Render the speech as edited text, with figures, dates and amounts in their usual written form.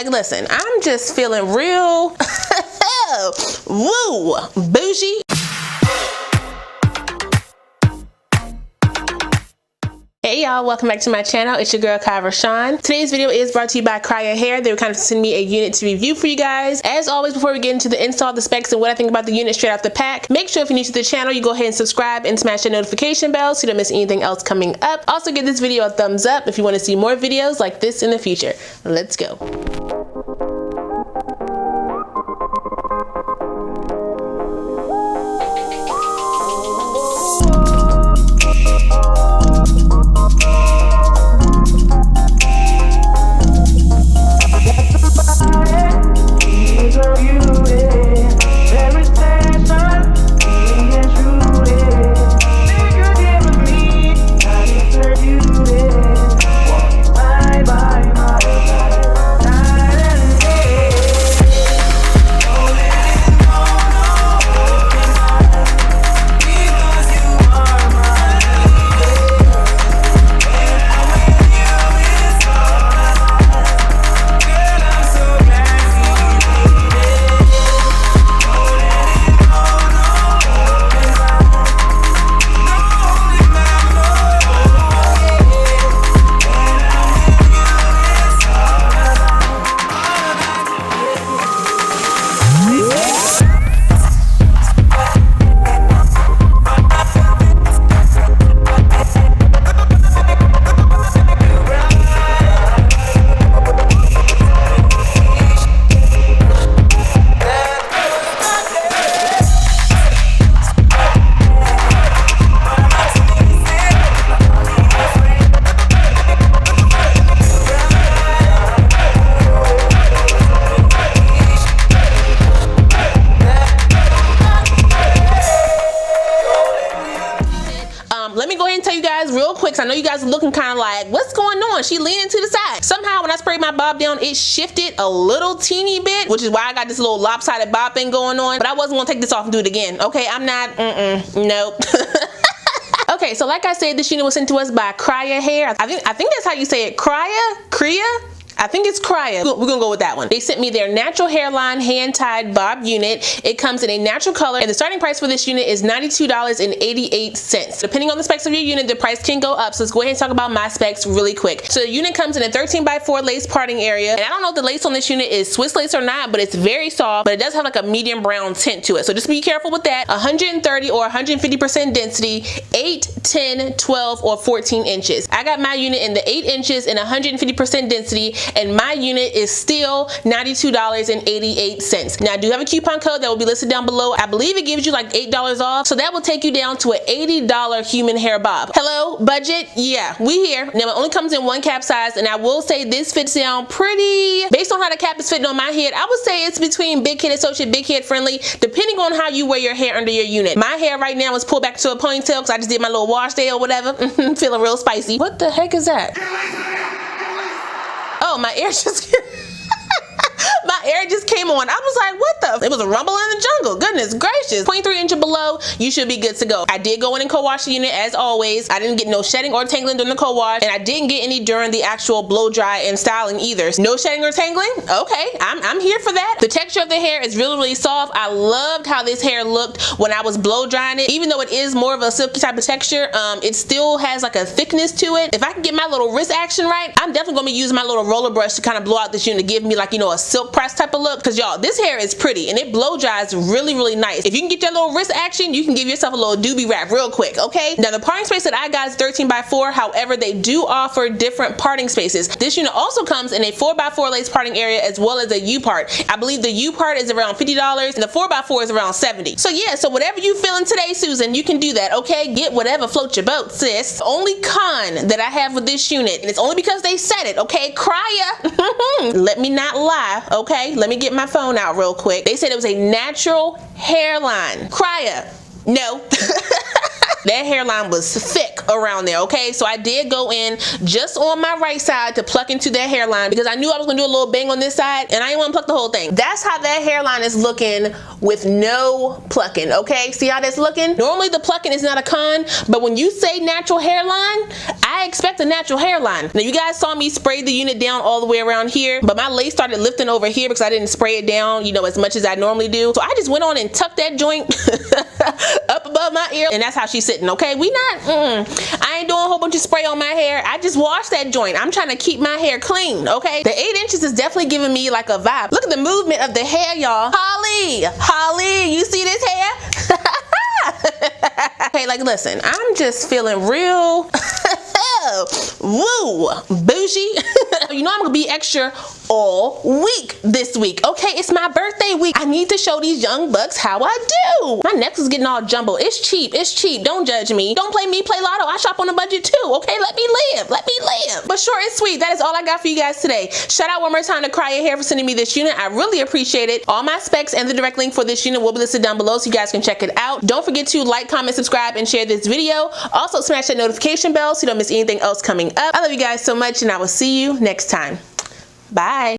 Like, listen, I'm just feeling real woo, bougie. Hey y'all, welcome back to my channel. It's your girl RaShon. Today's video is brought to you by Kriyya Hair. They were kind of sending me a unit to review for you guys. As always, before we get into the install, the specs, and what I think about the unit straight off the pack, make sure if you're new to the channel, you go ahead and subscribe and smash the notification bell so you don't miss anything else coming up. Also, give this video a thumbs up if you want to see more videos like this in the future. Let's go. Let me go ahead and tell you guys real quick, because I know you guys are looking kind of like, what's going on? She leaning to the side. Somehow when I sprayed my bob down, it shifted a little teeny bit, which is why I got this little lopsided bob thing going on. But I wasn't gonna take this off and do it again. Okay, I'm not, nope. Okay, so like I said, this unit was sent to us by Kriyya Hair. I think that's how you say it. Kriyya? I think it's Kriyya. We're gonna go with that one. They sent me their natural hairline hand-tied bob unit. It comes in a natural color, and the starting price for this unit is $92.88. Depending on the specs of your unit, the price can go up. So let's go ahead and talk about my specs really quick. So the unit comes in a 13x4 lace parting area, and I don't know if the lace on this unit is Swiss lace or not, but it's very soft, but it does have like a medium brown tint to it. So just be careful with that. 130 or 150% density, 8, 10, 12, or 14 inches. I got my unit in the 8 inches and 150% density, and my unit is still $92.88. Now I do have a coupon code that will be listed down below. I believe it gives you like $8 off, so that will take you down to an $80 human hair bob. Hello, budget? Yeah, we here. Now it only comes in one cap size, and I will say this fits down pretty, based on how the cap is fitting on my head, I would say it's between big head associate, big head friendly, depending on how you wear your hair under your unit. My hair right now is pulled back to a ponytail because I just did my little wash day or whatever. Feeling real spicy. What the heck is that? Oh, my ear just my ear just came on. I was like, what the? It was a rumble in the jungle. Goodness gracious. 0.3 inch or below, you should be good to go. I did go in and co-wash the unit as always. I didn't get no shedding or tangling during the co-wash, and I didn't get any during the actual blow dry and styling either. No shedding or tangling? Okay, I'm here for that. The texture of the hair is really, really soft. I loved how this hair looked when I was blow drying it. Even though it is more of a silky type of texture, it still has like a thickness to it. If I can get my little wrist action right, I'm definitely gonna be using my little roller brush to kind of blow out this unit to give me like, you know, a silk press type of look, because y'all, this hair is pretty and it blow dries really, really nice. If you can get your little wrist action, you can give yourself a little doobie wrap real quick, okay? Now the parting space that I got is 13x4. However, they do offer different parting spaces. This unit also comes in a 4x4 lace parting area as well as a U part. I believe the U part is around $50 and the 4x4 is around $70. So yeah, so whatever you feeling today, Susan, you can do that, okay? Get whatever floats your boat, sis. The only con that I have with this unit, and it's only because they said it, okay? Kriyya, let me not lie, okay? Let me get my phone out real quick. They said it was a natural hairline. Kriyya, no. That hairline was thick around there, okay? So I did go in just on my right side to pluck into that hairline because I knew I was gonna do a little bang on this side and I didn't want to pluck the whole thing. That's how that hairline is looking with no plucking, okay? See how that's looking? Normally the plucking is not a con, but when you say natural hairline, I expect a natural hairline. Now you guys saw me spray the unit down all the way around here, but my lace started lifting over here because I didn't spray it down, you know, as much as I normally do. So I just went on and tucked that joint up above my ear, and that's how she's sitting, okay? I ain't doing a whole bunch of spray on my hair. I just washed that joint. I'm trying to keep my hair clean, okay? The 8 inches is definitely giving me like a vibe. Look at the movement of the hair, y'all. Holly, you see this hair? Okay, like listen, I'm just feeling real woo bougie. You know I'm gonna be extra all week this week, okay? It's my birthday week. I need to show these young bucks how I do. My necklace is getting all jumbled. It's cheap, don't judge me. Don't play me, play lotto. I shop on a budget too, okay? Let me live. But short and sweet, that is all I got for you guys today. Shout out one more time to Kriyya Hair for sending me this unit. I really appreciate it. All my specs and the direct link for this unit will be listed down below so you guys can check it out. Don't forget to like, comment, subscribe, and share this video. Also smash that notification bell so you don't miss anything else coming up. I love you guys so much and I will see you next time. Bye.